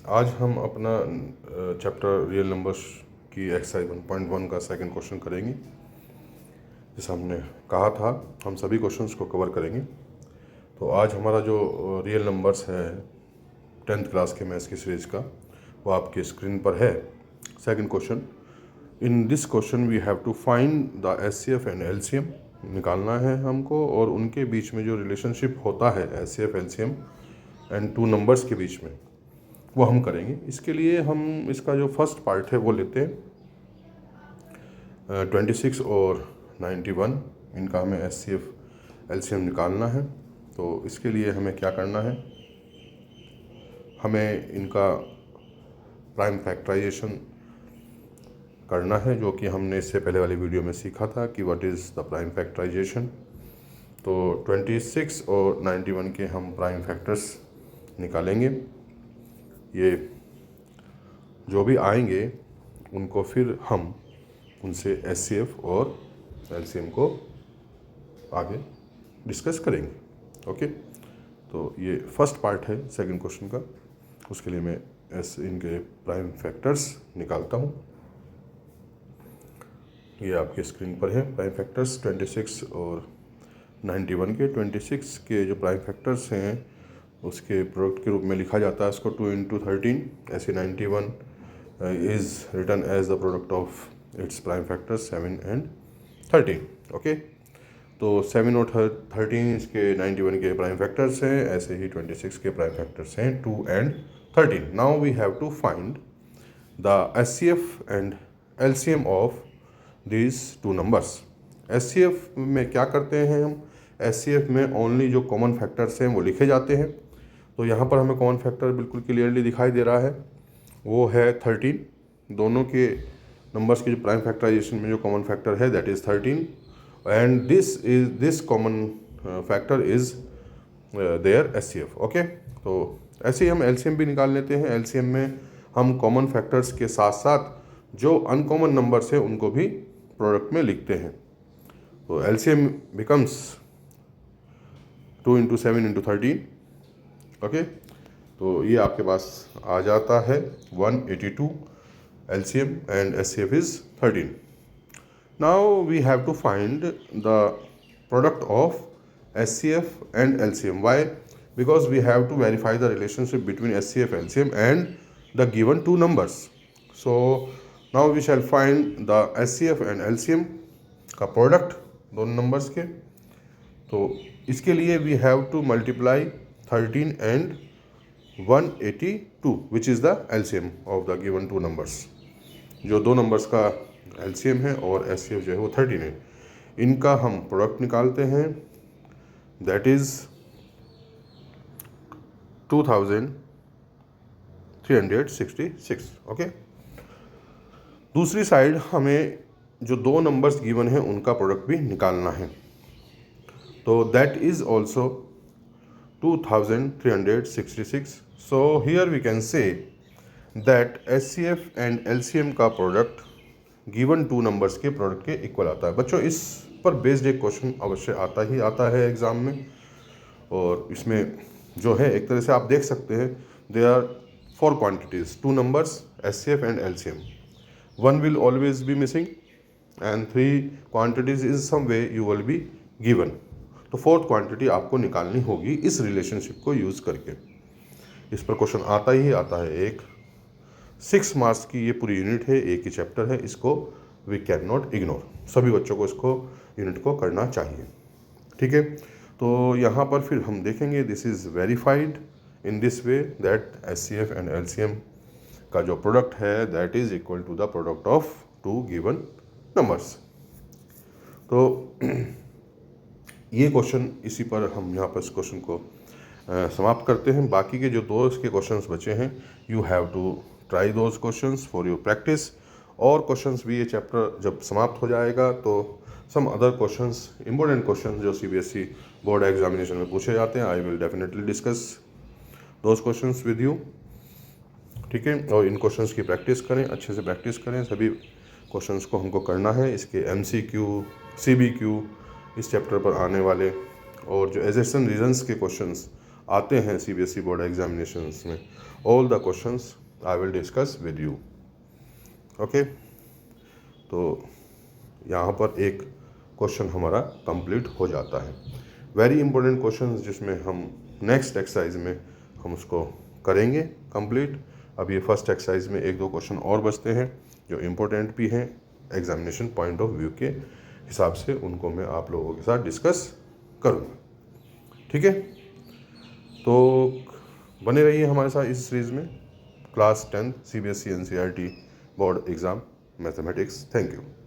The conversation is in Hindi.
आज हम अपना चैप्टर रियल नंबर्स की एक्सरसाइज 1.1 का सेकंड क्वेश्चन करेंगे। जैसा हमने कहा था हम सभी क्वेश्चंस को कवर करेंगे। तो आज हमारा जो रियल नंबर्स है 10th क्लास के मैथ्स की सीरीज का वो आपके स्क्रीन पर है। Second question, in this question we have to find the HCF and LCM. निकालना है हमको और उनके बीच में जो रिलेशनशिप होता है HCF LCM and two numbers के बीच में वो हम करेंगे। इसके लिए हम इसका जो फर्स्ट पार्ट है वो लेते हैं 26 और 91, इनका हमें एचसीएफ एलसीएम निकालना है। तो इसके लिए हमें क्या करना है, हमें इनका प्राइम फैक्टराइजेशन करना है, जो कि हमने इससे पहले वाली वीडियो में सीखा था कि what is the prime factorisation. तो 26 और 91 के हम प्राइम फैक्टर्स निकालेंगे। ये जो भी आएंगे उनको फिर हम उनसे एचसीएफ और एलसीएम को आगे डिस्कस करेंगे। ओके, तो ये फर्स्ट पार्ट है सेकंड क्वेश्चन का। उसके लिए मैं इनके प्राइम फैक्टर्स निकालता हूँ। ये आपके स्क्रीन पर है प्राइम फैक्टर्स 26 और 91 के। 26 के जो प्राइम फैक्टर्स हैं उसके प्रोडक्ट के रूप में लिखा जाता है इसको 2 into 13। ऐसे 91 is written as the product of its prime factors 7 and 13। Okay, तो 7 और 13 इसके 91 के प्राइम फैक्टर्स हैं। ऐसे ही 26 के प्राइम फैक्टर्स हैं 2 and 13। Now we have to find the HCF and LCM of these two numbers. HCF में क्या करते हैं हम, एचसीएफ में ओनली जो कॉमन फैक्टर्स हैं वो लिखे जाते हैं। तो यहाँ पर हमें कॉमन फैक्टर बिल्कुल क्लियरली दिखाई दे रहा है, वो है 13। दोनों के नंबर्स के जो प्राइम फैक्टराइजेशन में जो कॉमन फैक्टर है that is 13 and this common factor is their HCF. Okay, तो ऐसे ही हम एलसीएम भी निकाल लेते हैं। एलसीएम में हम कॉमन फैक्टर्स के साथ साथ जो अनकॉमन नंबर्स हैं उनको भी प्रोडक्ट में लिखते हैं। तो LCM becomes 2 into 7 into 13। Okay, तो ये आपके पास आ जाता है 182 LCM and SCF is 13. Now we have to find the product of SCF and LCM. Why? Because we have to verify the relationship between SCF, LCM and the given two numbers. So now we shall find the SCF and LCM का product दोनों numbers के। तो इसके लिए we have to multiply 13 and 182 which is the LCM of the given two numbers। जो दो नंबर्स का LCM है और SCF जो है वो 13 है, इनका हम प्रोडक्ट निकालते हैं दैट इज़ 2366। ओके, दूसरी साइड हमें जो दो नंबर्स गिवन है उनका प्रोडक्ट भी निकालना है। तो that is also 2366। So here we can say that SCF and LCM का प्रोडक्ट गिवन टू नंबर्स के प्रोडक्ट के इक्वल आता है। बच्चों इस पर बेस्ड एक क्वेश्चन अवश्य आता है एग्ज़ाम में, और इसमें जो है एक तरह से आप देख सकते हैं they are 4 quantities, two numbers SCF and LCM। One will always be missing and 3 quantities is some way you will be given. तो 4th क्वांटिटी आपको निकालनी होगी इस रिलेशनशिप को यूज़ करके। इस पर क्वेश्चन आता है। एक 6 मार्क्स की ये पूरी यूनिट है, एक ही चैप्टर है, इसको वी कैन नॉट इग्नोर। सभी बच्चों को इसको यूनिट को करना चाहिए। ठीक है, तो यहाँ पर फिर हम देखेंगे this is verified in this way that SCF and LCM का जो प्रोडक्ट है that is equal to the product of two given numbers. तो ये क्वेश्चन इसी पर हम यहाँ पर इस क्वेश्चन को समाप्त करते हैं। बाकी के जो दो इसके क्वेश्चंस बचे हैं you have to try those questions for your practice. और क्वेश्चंस भी ये चैप्टर जब समाप्त हो जाएगा तो some other questions, important questions जो CBSE बोर्ड एग्जामिनेशन में पूछे जाते हैं, I will definitely discuss those questions with you. ठीक है, और इन क्वेश्चंस की प्रैक्टिस करें, अच्छे से प्रैक्टिस करें। सभी क्वेश्चंस को हमको करना है। इसके MCQ, CBQ इस चैप्टर पर आने वाले और जो एजेशन रीजन्स के क्वेश्चंस आते हैं CBSE बोर्ड एग्जामिनेशंस में, all the questions I will discuss with you. Okay, तो यहाँ पर एक क्वेश्चन हमारा कंप्लीट हो जाता है। वेरी इंपॉर्टेंट क्वेश्चन जिसमें हम नेक्स्ट एक्सरसाइज में हम उसको करेंगे कंप्लीट। अब ये फर्स्ट एक्सरसाइज में एक दो क्वेश्चन और बचते हैं जो इम्पोर्टेंट भी हैं एग्जामिनेशन पॉइंट ऑफ व्यू के हिसाब से, उनको मैं आप लोगों के साथ डिस्कस करूँगा। ठीक है, तो बने रहिए हमारे साथ इस सीरीज़ में। Class 10 CBSE NCERT board exam mathematics. Thank you.